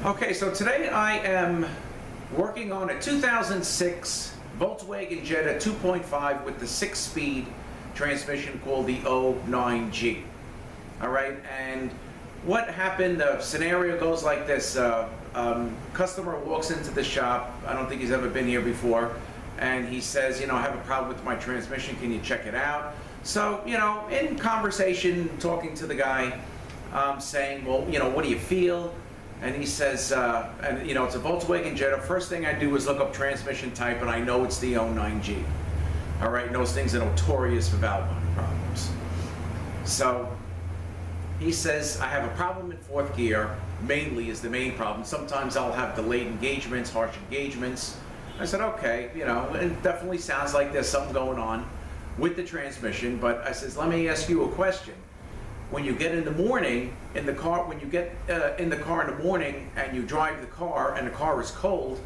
Okay, so today I am working on a 2006 Volkswagen Jetta 2.5 with the 6-speed transmission called the 09G. All right, and what happened, the scenario goes like this. Customer walks into the shop, I don't think he's ever been here before, and he says, I have a problem with my transmission, can you check it out? So, in conversation, talking to the guy, saying, well, what do you feel? And he says, it's a Volkswagen Jetta. First thing I do is look up transmission type, and I know it's the 09G. All right, and those things are notorious for valve body problems. So he says, I have a problem in fourth gear, mainly is the main problem. Sometimes I'll have delayed engagements, harsh engagements. I said, okay, it definitely sounds like there's something going on with the transmission, but I says, let me ask you a question. When you get in the morning, in the car, when you get in the car in the morning and you drive the car and the car is cold,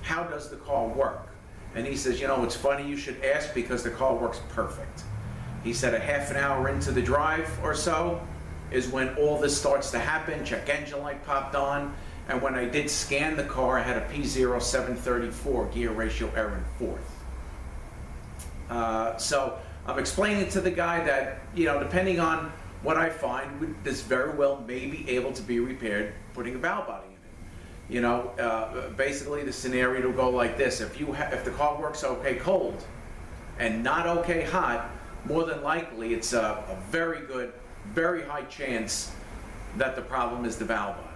how does the car work? And he says, it's funny you should ask because the car works perfect. He said a half an hour into the drive or so is when all this starts to happen. Check engine light popped on, and when I did scan the car, I had a P0734 gear ratio error in fourth. So I'm explaining to the guy that, depending on what I find, this very well may be able to be repaired putting a valve body in it. Basically the scenario will go like this. If the car works okay cold and not okay hot, more than likely it's a very good, very high chance that the problem is the valve body.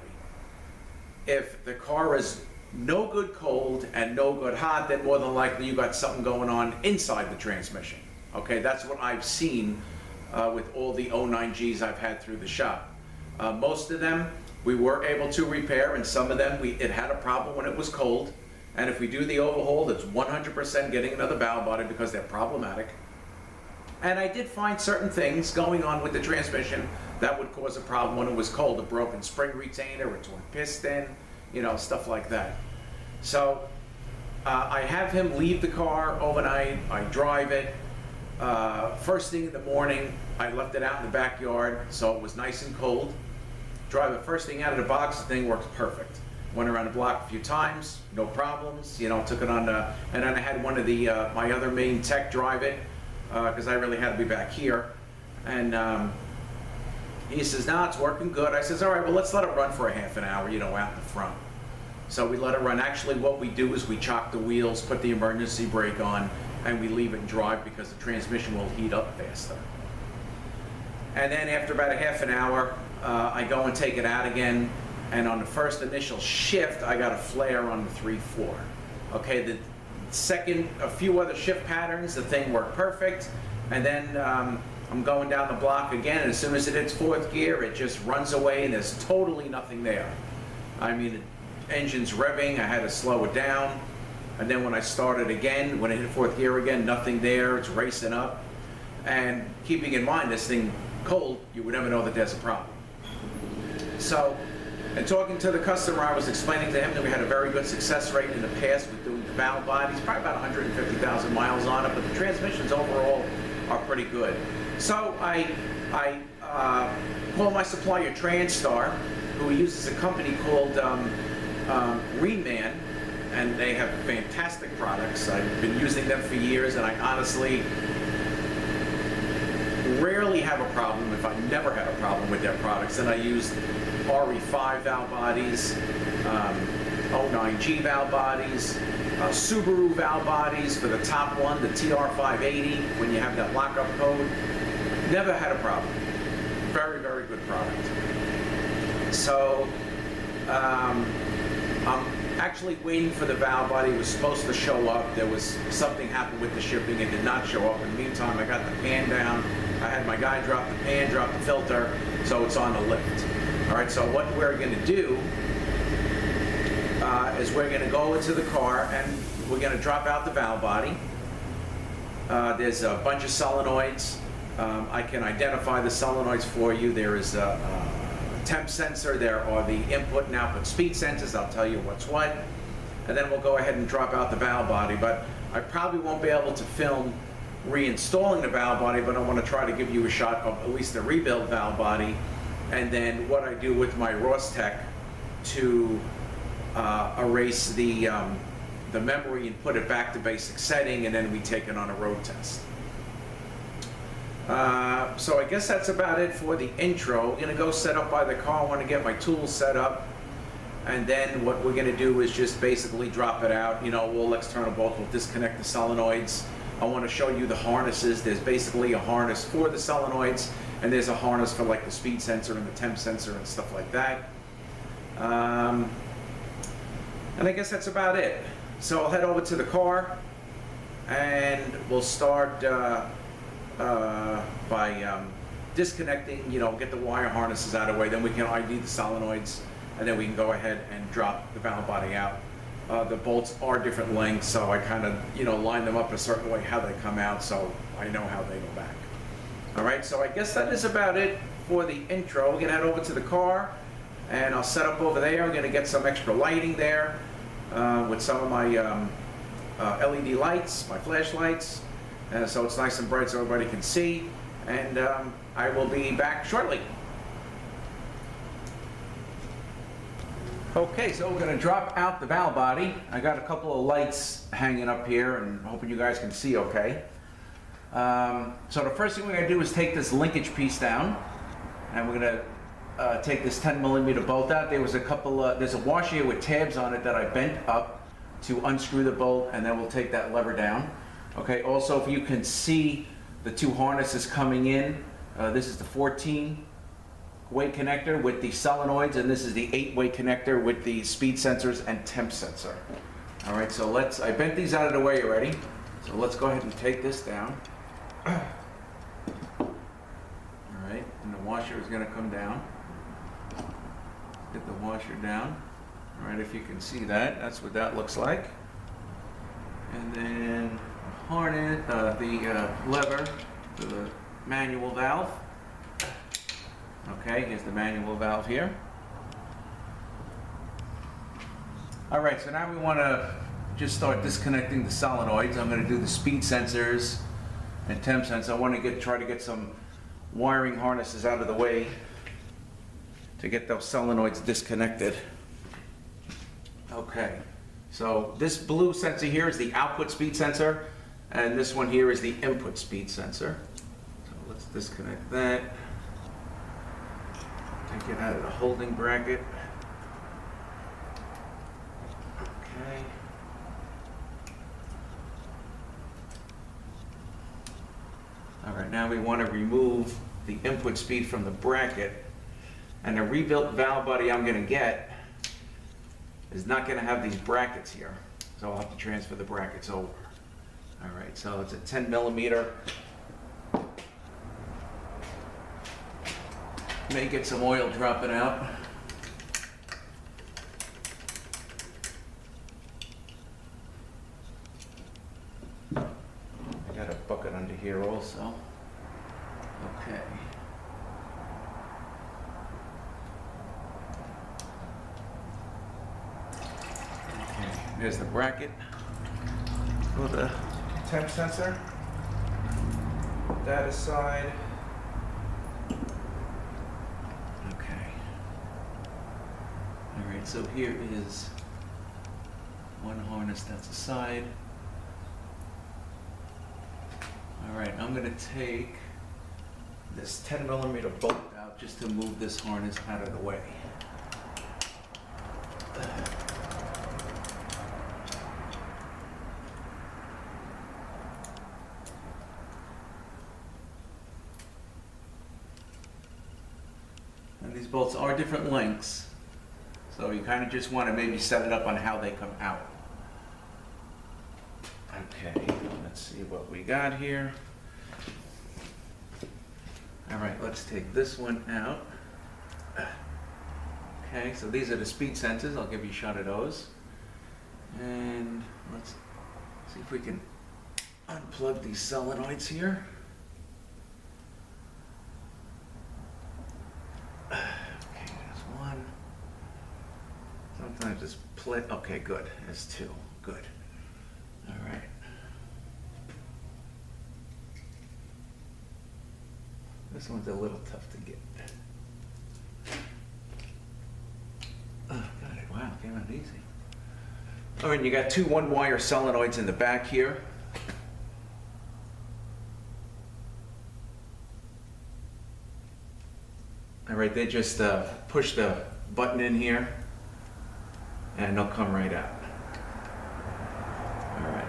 If the car is no good cold and no good hot, then more than likely you got something going on inside the transmission. Okay, that's what I've seen with all the 09Gs I've had through the shop. Most of them we were able to repair, and some of them it had a problem when it was cold. And if we do the overhaul, it's 100% getting another valve body because they're problematic. And I did find certain things going on with the transmission that would cause a problem when it was cold. A broken spring retainer, a torn piston, stuff like that. So I have him leave the car overnight, I drive it. First thing in the morning, I left it out in the backyard, so it was nice and cold. Drive it first thing out of the box, the thing works perfect. Went around the block a few times, no problems, took it on the, and then I had one of the, my other main tech drive it, because I really had to be back here. And he says, nah, it's working good. I says, all right, well, let's let it run for a half an hour, out in the front. So we let it run. Actually, what we do is we chock the wheels, put the emergency brake on, and we leave it and drive because the transmission will heat up faster. And then after about a half an hour, I go and take it out again, and on the first initial shift, I got a flare on the 3/4. Okay, the second, a few other shift patterns, the thing worked perfect, and then I'm going down the block again, and as soon as it hits fourth gear, it just runs away, and there's totally nothing there. I mean, the engine's revving, I had to slow it down. And then when I started again, when it hit fourth gear again, nothing there, it's racing up. And keeping in mind, this thing cold, you would never know that there's a problem. So, in talking to the customer, I was explaining to him that we had a very good success rate in the past with doing the valve bodies, probably about 150,000 miles on it, but the transmissions overall are pretty good. So I called my supplier Transtar, who uses a company called Reman, and they have fantastic products. I've been using them for years, and I honestly rarely have a problem, if I never had a problem with their products. And I used RE5 valve bodies, 09G valve bodies, Subaru valve bodies for the top one, the TR580, when you have that lockup code. Never had a problem. Very, very good product. So, I'm actually waiting for the valve body. It was supposed to show up. There was something happened with the shipping. It did not show up. In the meantime, I got the pan down. I had my guy drop the pan, drop the filter, so it's on the lift. All right, so what we're going to do is we're going to go into the car and we're going to drop out the valve body. There's a bunch of solenoids. I can identify the solenoids for you. There is a temp sensor, there are the input and output speed sensors. I'll tell you what's what. And then we'll go ahead and drop out the valve body. But I probably won't be able to film reinstalling the valve body, but I want to try to give you a shot of at least the rebuild valve body, and then what I do with my Ross Tech to erase the memory and put it back to basic setting, and then we take it on a road test. So I guess that's about it for the intro. We're gonna go set up by the car. I want to get my tools set up, and then what we're gonna do is just basically drop it out. You know, all external bolts, we'll disconnect the solenoids. I want to show you the harnesses. There's basically a harness for the solenoids, and there's a harness for like the speed sensor and the temp sensor and stuff like that. And I guess that's about it. So I'll head over to the car, and we'll start by disconnecting, you know, get the wire harnesses out of the way, then we can ID the solenoids, and then we can go ahead and drop the valve body out. The bolts are different lengths, so I kind of, you know, line them up a certain way how they come out, so I know how they go back. All right, so I guess that is about it for the intro. We're gonna head over to the car, and I'll set up over there. I'm gonna get some extra lighting there with some of my LED lights, my flashlights, so it's nice and bright so everybody can see, and I will be back shortly. Okay, so we're going to drop out the valve body. I got a couple of lights hanging up here, and hoping you guys can see okay. So the first thing we're going to do is take this linkage piece down, and we're going to take this 10mm bolt out. There was a couple, there's a washer here with tabs on it that I bent up to unscrew the bolt, and then we'll take that lever down. Okay, also if you can see the two harnesses coming in, this is the 14-way connector with the solenoids, and this is the 8-way connector with the speed sensors and temp sensor. All right, so I bent these out of the way already, so let's go ahead and take this down. All right, and the washer is going to come down. Get the washer down. All right, if you can see that, that's what that looks like. And then harness, the lever for the manual valve. Okay, here's the manual valve here. All right, so now we want to just start disconnecting the solenoids. I'm going to do the speed sensors and temp sensor. I want to try to get some wiring harnesses out of the way to get those solenoids disconnected. Okay, so this blue sensor here is the output speed sensor, and this one here is the input speed sensor. So let's disconnect that. Take it out of the holding bracket. Okay. All right, now we want to remove the input speed from the bracket, and the rebuilt valve body I'm going to get is not going to have these brackets here, so I'll have to transfer the brackets over. All right, so it's a 10mm. May get some oil dropping out. I got a bucket under here also. Okay. Okay, there's the bracket for the temp sensor. Put that aside. Okay. All right, so here is one harness that's aside. All right, I'm going to take this 10mm bolt out just to move this harness out of the way. And these bolts are different lengths, so you kind of just want to maybe set it up on how they come out. Okay, let's see what we got here. All right, let's take this one out. Okay, so these are the speed sensors. I'll give you a shot of those. And let's see if we can unplug these solenoids here. Okay, there's one. Sometimes it's okay, good. There's two. Good. All right. This one's a little tough to get. Okay. easy. All right, you got two 1-wire solenoids in the back here. All right, they just push the button in here and they'll come right out. All right.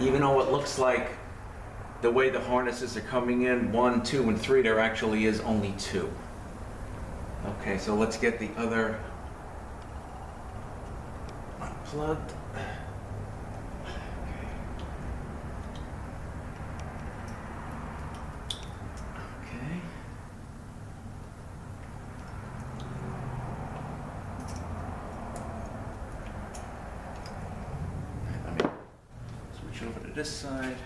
Even though it looks like the way the harnesses are coming in, 1, 2, and 3, there actually is only 2. Okay, so let's get the other unplugged. Okay. Let me switch over to this side.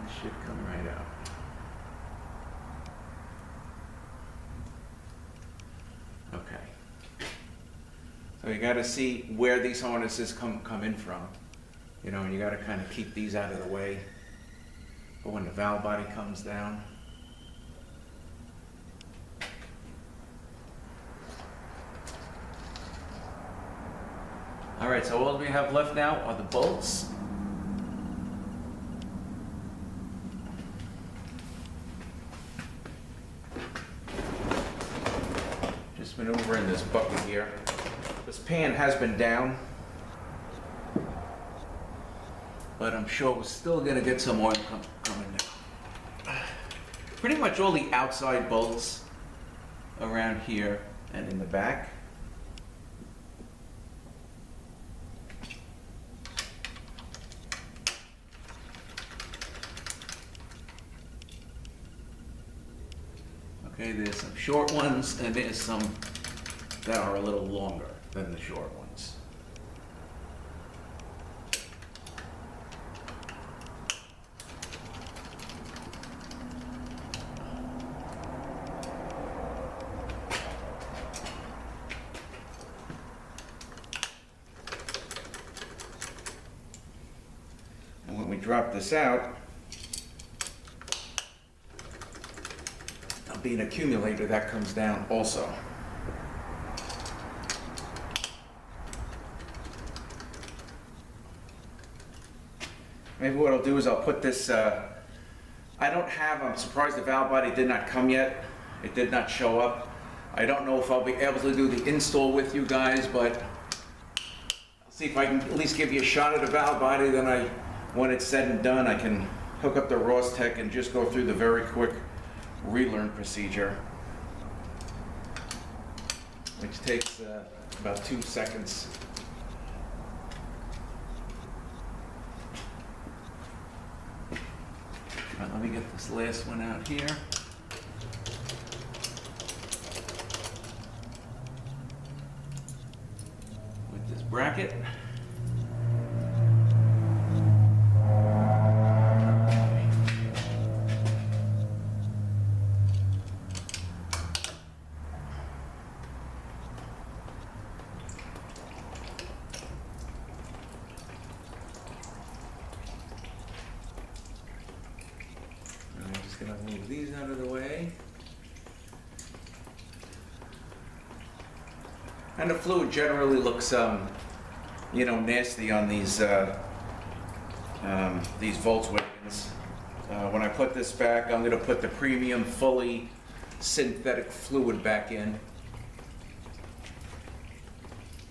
This should come right out. Okay. So you got to see where these harnesses come in from. You know, and you got to kind of keep these out of the way for when the valve body comes down. All right, so all we have left now are the bolts. Just maneuver in this bucket here. This pan has been down, but I'm sure we're still gonna get some oil coming down. Pretty much all the outside bolts around here and in the back. Okay, there's some short ones and there's some that are a little longer than the short ones. And when we drop this out, there'll be an accumulator that comes down also. Maybe what I'll do is I'll put this, I'm surprised the valve body did not come yet. It did not show up. I don't know if I'll be able to do the install with you guys, but I'll see if I can at least give you a shot at the valve body. Then when it's said and done, I can hook up the Rostec and just go through the very quick relearn procedure, which takes about 2 seconds. All right, let me get this last one out here. With this bracket. Gonna move these out of the way. And the fluid generally looks, you know, nasty on these Volkswagens. When I put this back, I'm gonna put the premium fully synthetic fluid back in.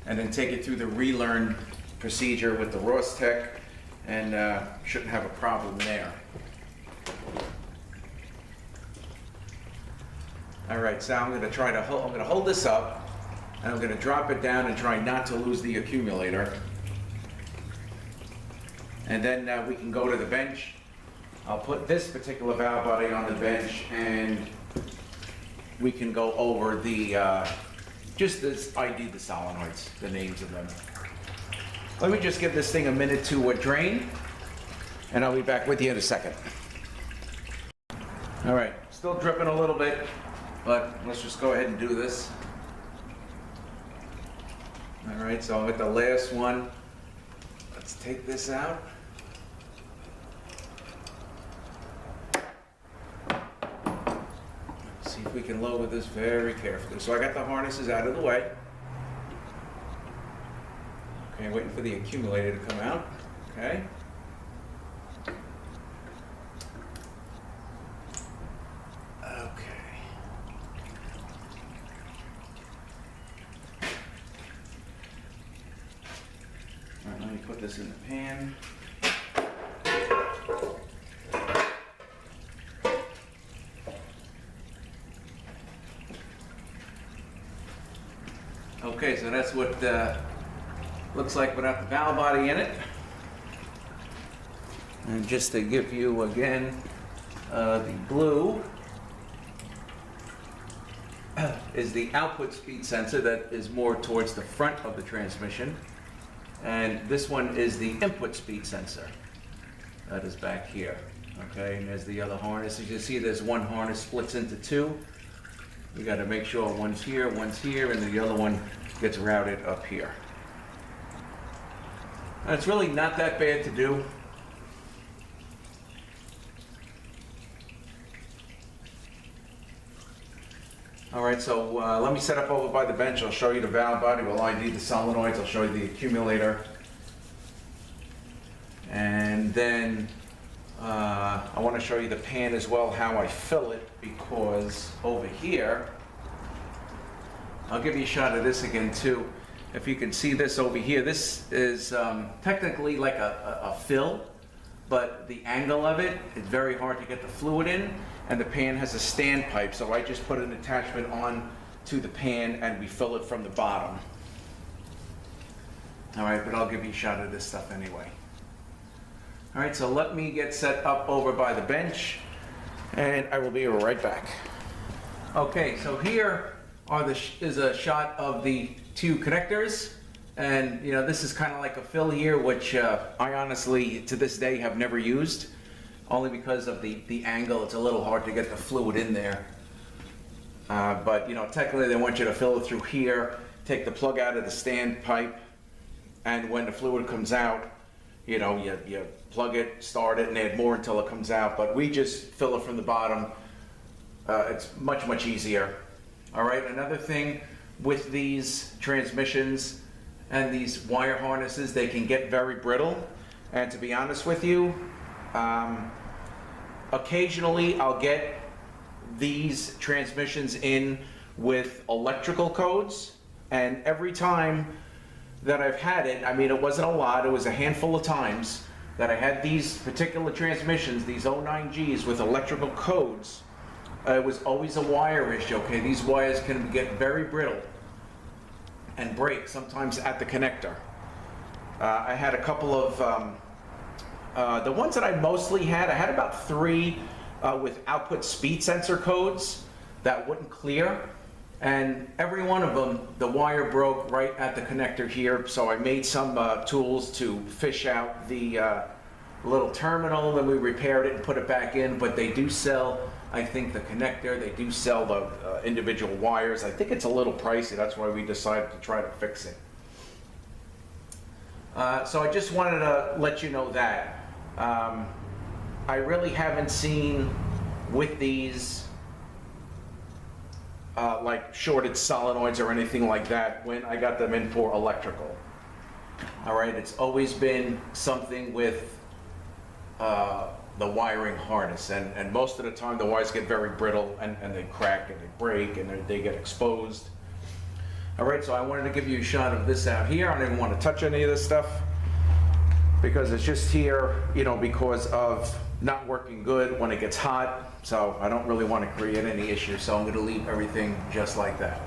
And then take it through the relearn procedure with the Rostec, and shouldn't have a problem there. All right, so I'm going to hold this up, and I'm going to drop it down and try not to lose the accumulator. And then we can go to the bench. I'll put this particular valve body on the bench, and we can go over the, just this ID, the solenoids, the names of them. Let me just give this thing a minute to drain, and I'll be back with you in a second. All right, still dripping a little bit. But let's just go ahead and do this. All right, so I'm at the last one. Let's take this out. if we can lower this very carefully. So I got the harnesses out of the way. Okay, waiting for the accumulator to come out. Okay. Okay. All right, let me put this in the pan. Okay, so that's what looks like without the valve body in it. And just to give you again, the blue is the output speed sensor that is more towards the front of the transmission. And this one is the input speed sensor that is back here. Okay, and there's the other harness. As you see, there's one harness splits into two. We got to make sure one's here, and the other one gets routed up here. And it's really not that bad to do. All right, so let me set up over by the bench. I'll show you the valve body. We'll ID the solenoids. I'll show you the accumulator. And then I want to show you the pan as well, how I fill it, because over here, I'll give you a shot of this again too. If you can see this over here, this is technically like a fill, but the angle of it is very hard to get the fluid in, and the pan has a standpipe, so I just put an attachment on to the pan and we fill it from the bottom. All right, but I'll give you a shot of this stuff anyway. All right, so let me get set up over by the bench, and I will be right back. Okay, so here is a shot of the two connectors, and you know, this is kind of like a fill here, which I honestly to this day have never used, only because of the angle. It's a little hard to get the fluid in there, but you know, technically they want you to fill it through here, take the plug out of the standpipe, and when the fluid comes out, you know, you plug it, start it, and add more until it comes out. But we just fill it from the bottom. It's much easier. All right, another thing with these transmissions and these wire harnesses, they can get very brittle. And to be honest with you, occasionally I'll get these transmissions in with electrical codes, and every time that I've had it, I mean, it wasn't a lot, it was a handful of times that I had these particular transmissions, these 09Gs with electrical codes. It was always a wire issue. Okay, these wires can get very brittle and break sometimes at the connector. I had a couple of the ones that I mostly had, I had about 3 with output speed sensor codes that wouldn't clear, and every one of them, the wire broke right at the connector here. So I made some tools to fish out the little terminal, then we repaired it and put it back in. But they do sell, I think, the connector. They do sell the individual wires. I think it's a little pricey. That's why we decided to try to fix it. So I just wanted to let you know that. I really haven't seen with these like shorted solenoids or anything like that when I got them in for electrical. All right, it's always been something with the wiring harness, and most of the time the wires get very brittle and they crack and they break and they get exposed. All right, so I wanted to give you a shot of this out here. I don't even want to touch any of this stuff because it's just here, you know, because of not working good when it gets hot. So I don't really want to create any issues, so I'm going to leave everything just like that.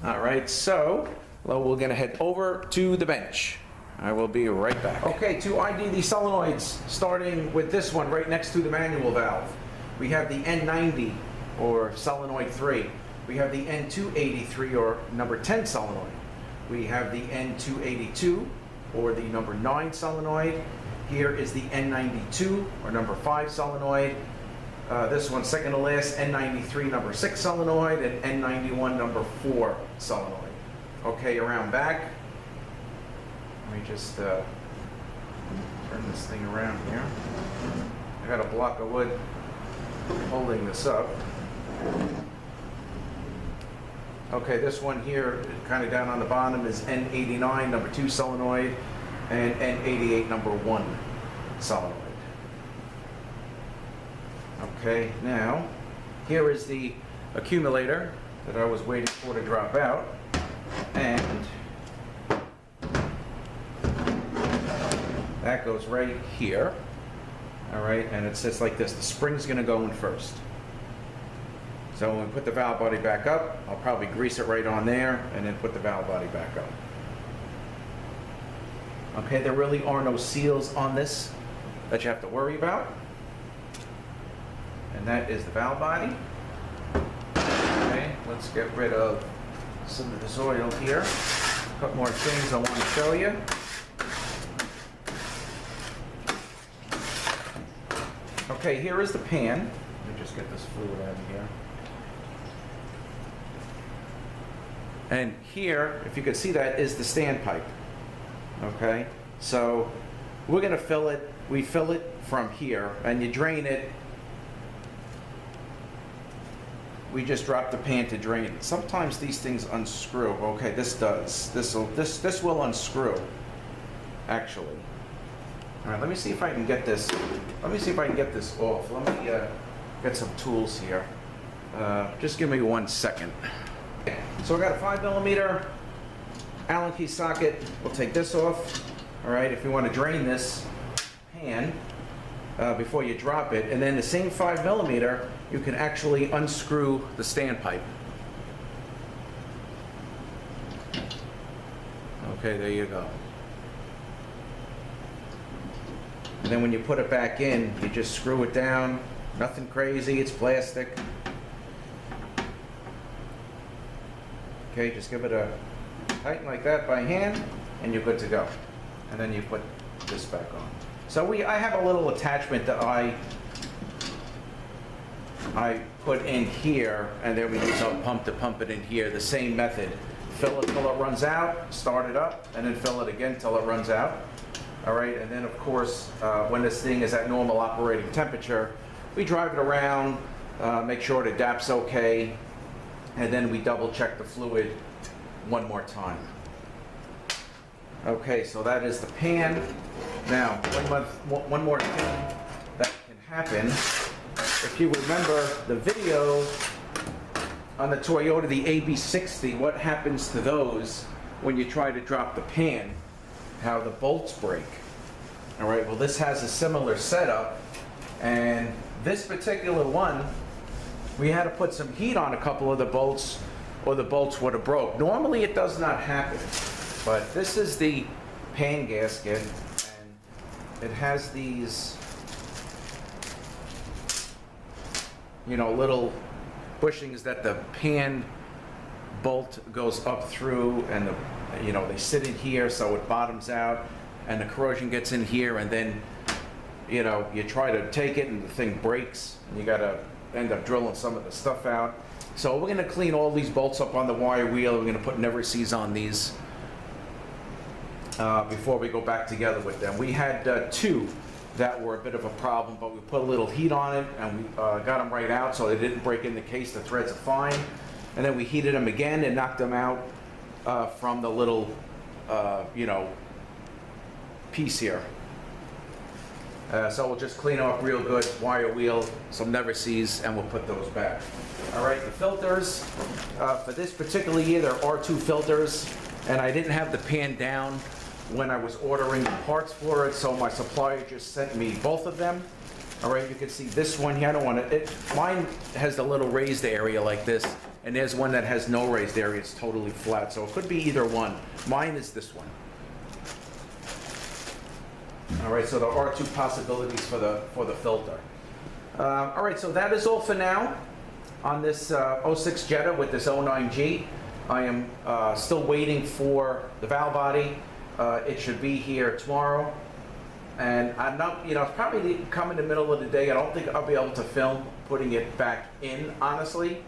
All right, so well, we're going to head over to the bench. I will be right back. Okay, to ID the solenoids, starting with this one right next to the manual valve. We have the N90, or solenoid 3. We have the N283, or number 10 solenoid. We have the N282, or the number 9 solenoid. Here is the N92, or number 5 solenoid. This one, second to last, N93, number 6 solenoid, and N91, number 4 solenoid. Okay, around back. Let me just turn this thing around here. I got a block of wood holding this up. Okay, this one here, kind of down on the bottom, is N89, number 2 solenoid, and N88, number 1 solenoid. Okay, now, here is the accumulator that I was waiting for to drop out, and that goes right here. All right, and it sits like this. The spring's gonna go in first. So when we put the valve body back up, I'll probably grease it right on there and then put the valve body back up. Okay, there really are no seals on this that you have to worry about. And that is the valve body. Okay, let's get rid of some of this oil here. A couple more things I want to show you. Okay, here is the pan. Let me just get this fluid out of here. And here, if you can see that, is the standpipe. Okay, so we're going to fill it. We fill it from here, and you drain it. We just drop the pan to drain it. Sometimes these things unscrew. Okay, this does. This will unscrew, actually. All right, let me see if I can get this. Let me see if I can get this off. Let me get some tools here. Just give me 1 second. So I got a 5mm Allen key socket. We'll take this off. All right, if you want to drain this pan before you drop it, and then the same 5mm, you can actually unscrew the standpipe. Okay, there you go. And then when you put it back in, you just screw it down. Nothing crazy, it's plastic. Okay, just give it a tighten like that by hand, and you're good to go. And then you put this back on. So I have a little attachment that I put in here, and then we use a pump to pump it in here. The same method. Fill it till it runs out, start it up, and then fill it again till it runs out. All right, and then of course, when this thing is at normal operating temperature, we drive it around, make sure the DAP's okay, and then we double check the fluid one more time. Okay, so that is the pan. Now, one more thing that can happen. If you remember the video on the Toyota, the AB60, what happens to those when you try to drop the pan, how the bolts break. All right, well, this has a similar setup, and this particular one, we had to put some heat on a couple of the bolts, or the bolts would have broke. Normally it does not happen, but this is the pan gasket, and it has these, you know, little bushings that the pan bolt goes up through, and the, you know, they sit in here so it bottoms out, and the corrosion gets in here, and then, you know, you try to take it and the thing breaks, and you gotta end up drilling some of the stuff out. So we're gonna clean all these bolts up on the wire wheel. We're gonna put never sees on these before we go back together with them. We had 2 that were a bit of a problem, but we put a little heat on it, and we got them right out so they didn't break in the case. The threads are fine. And then we heated them again and knocked them out from the little, you know, piece here. So we'll just clean them up real good, wire wheel, some never sees, and we'll put those back. All right, the filters, for this particular year, there are 2 filters, and I didn't have the pan down when I was ordering the parts for it, so my supplier just sent me both of them. All right, you can see this one here. I don't want it. Mine has a little raised area like this, and there's one that has no raised area. It's totally flat, so it could be either one. Mine is this one. All right, so there are 2 possibilities for the filter. All right, so that is all for now on this 06 Jetta with this 09G. I am still waiting for the valve body. It should be here tomorrow. And I'm not, you know, it's probably come in the middle of the day. I don't think I'll be able to film putting it back in, honestly.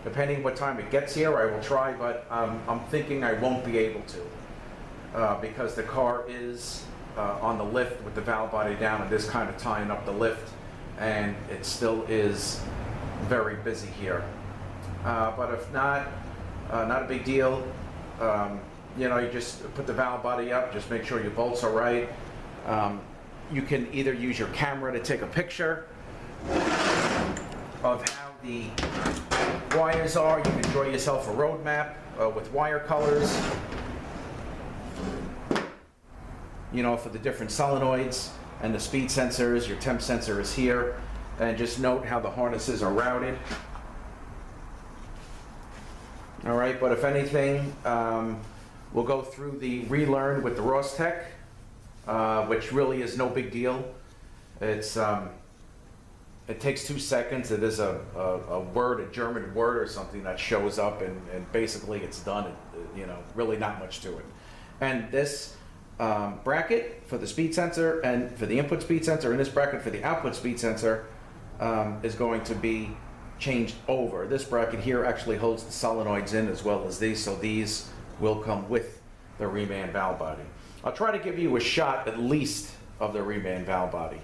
Depending what time it gets here, I will try, but I'm thinking I won't be able to. Because the car is on the lift with the valve body down, and this kind of tying up the lift and it still is very busy here. But if not, not a big deal. You know, you just put the valve body up, just make sure your bolts are right. You can either use your camera to take a picture of how the wires are. You can draw yourself a road map with wire colors, you know, for the different solenoids and the speed sensors. Your temp sensor is here, and just note how the harnesses are routed. All right, but if anything, we'll go through the relearn with the Rostec, which really is no big deal. It's it takes 2 seconds. It is a word, a German word or something that shows up, and basically it's done. You know, really not much to it. And this bracket for the speed sensor and for the input speed sensor, and this bracket for the output speed sensor is going to be changed over. This bracket here actually holds the solenoids in as well as these, so these will come with the reman valve body. I'll try to give you a shot at least of the reman valve body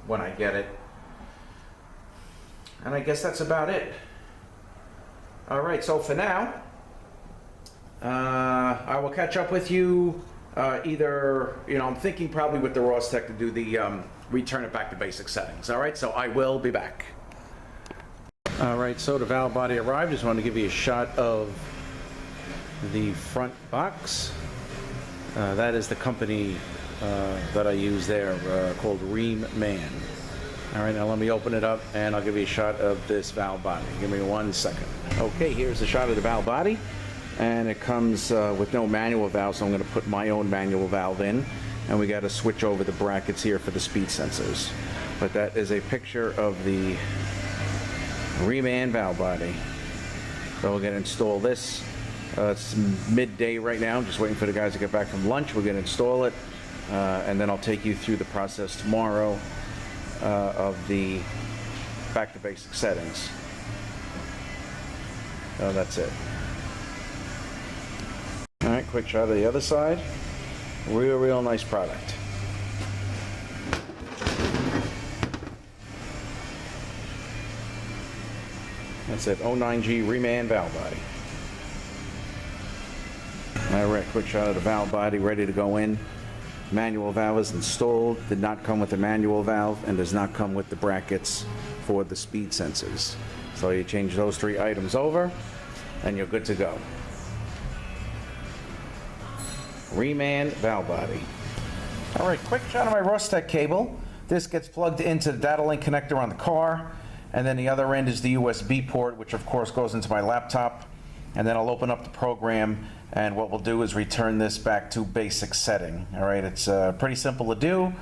when I get it. And I guess that's about it. All right, so for now, I will catch up with you either, you know, I'm thinking probably with the Rostec to do the return it back to basic settings. All right, so I will be back. All right, so the valve body arrived. Just wanted to give you a shot of the front box. That is the company that I use there, called Reman. All right, now let me open it up and I'll give you a shot of this valve body. Give me 1 second. Okay, here's the shot of the valve body, and it comes with no manual valve, so I'm going to put my own manual valve in, and we got to switch over the brackets here for the speed sensors. But that is a picture of the Reman valve body. So we're going to install this. It's midday right now. I'm just waiting for the guys to get back from lunch. We're going to install it, and then I'll take you through the process tomorrow of the back to basic settings. So that's it. All right, quick shot of the other side. Real nice product. That's it, 09G Reman valve body. All right, quick shot of the valve body, ready to go in. Manual valve is installed, did not come with a manual valve, and does not come with the brackets for the speed sensors. So you change those 3 items over, and you're good to go. Reman valve body. All right, quick shot of my Rostec cable. This gets plugged into the data link connector on the car, and then the other end is the USB port, which of course goes into my laptop. And then I'll open up the program, and what we'll do is return this back to basic setting. All right, it's pretty simple to do.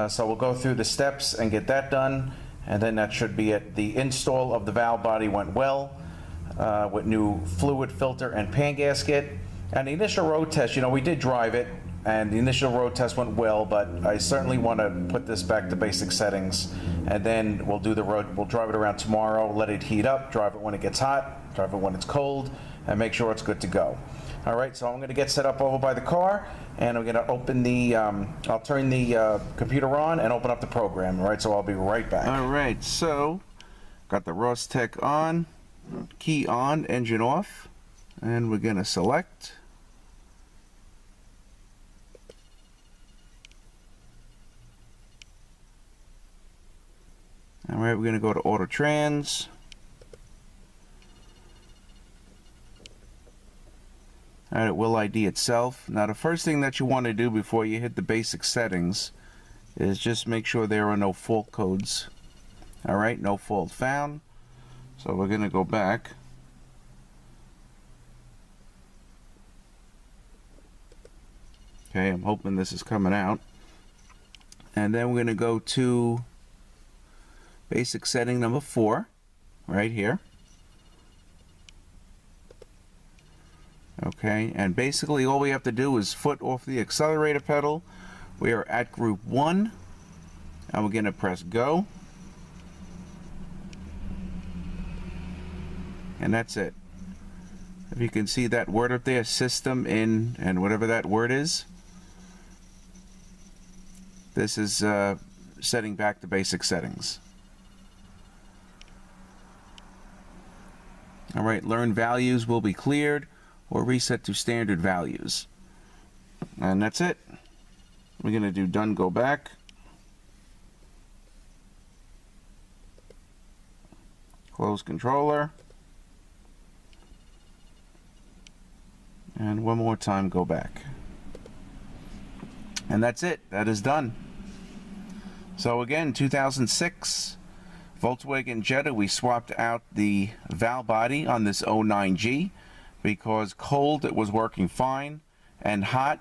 So we'll go through the steps and get that done, and then that should be it. The install of the valve body went well with new fluid filter and pan gasket. And the initial road test, you know, we did drive it, and the initial road test went well, but I certainly want to put this back to basic settings, and then we'll do the road. We'll drive it around tomorrow, let it heat up, drive it when it gets hot, drive it when it's cold, and make sure it's good to go. All right, so I'm going to get set up over by the car, and I'm going to open the, I'll turn the computer on and open up the program. All right, so I'll be right back. All right, so got the Rostec on, key on, engine off, and we're going to select. All right, we're going to go to Auto Trans. All right, it will ID itself. Now, the first thing that you want to do before you hit the basic settings is just make sure there are no fault codes. All right, no fault found. So we're going to go back. Okay, I'm hoping this is coming out. And then we're going to go to basic setting number 4, right here. Okay, and basically all we have to do is foot off the accelerator pedal. We are at group 1, and we're going to press go. And that's it. If you can see that word up there, system in, and whatever that word is. This is setting back to basic settings. Alright, learn values will be cleared or reset to standard values. And that's it. We're going to do done, go back. Close controller. And one more time, go back. And that's it. That is done. So again, 2006 Volkswagen Jetta, we swapped out the valve body on this 09G because cold it was working fine, and hot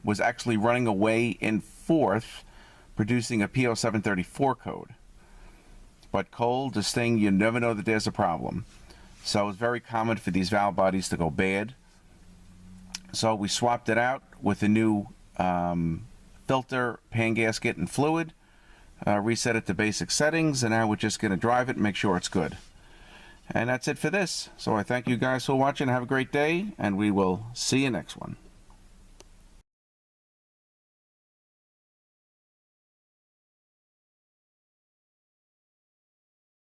was actually running away in fourth, producing a P0734 code. But cold, this thing, you never know that there's a problem. So it's very common for these valve bodies to go bad. So we swapped it out with a new filter, pan gasket, and fluid. Reset it to basic settings, and now we're just going to drive it and make sure it's good. And that's it for this. So I thank you guys for watching. Have a great day, and we will see you next one.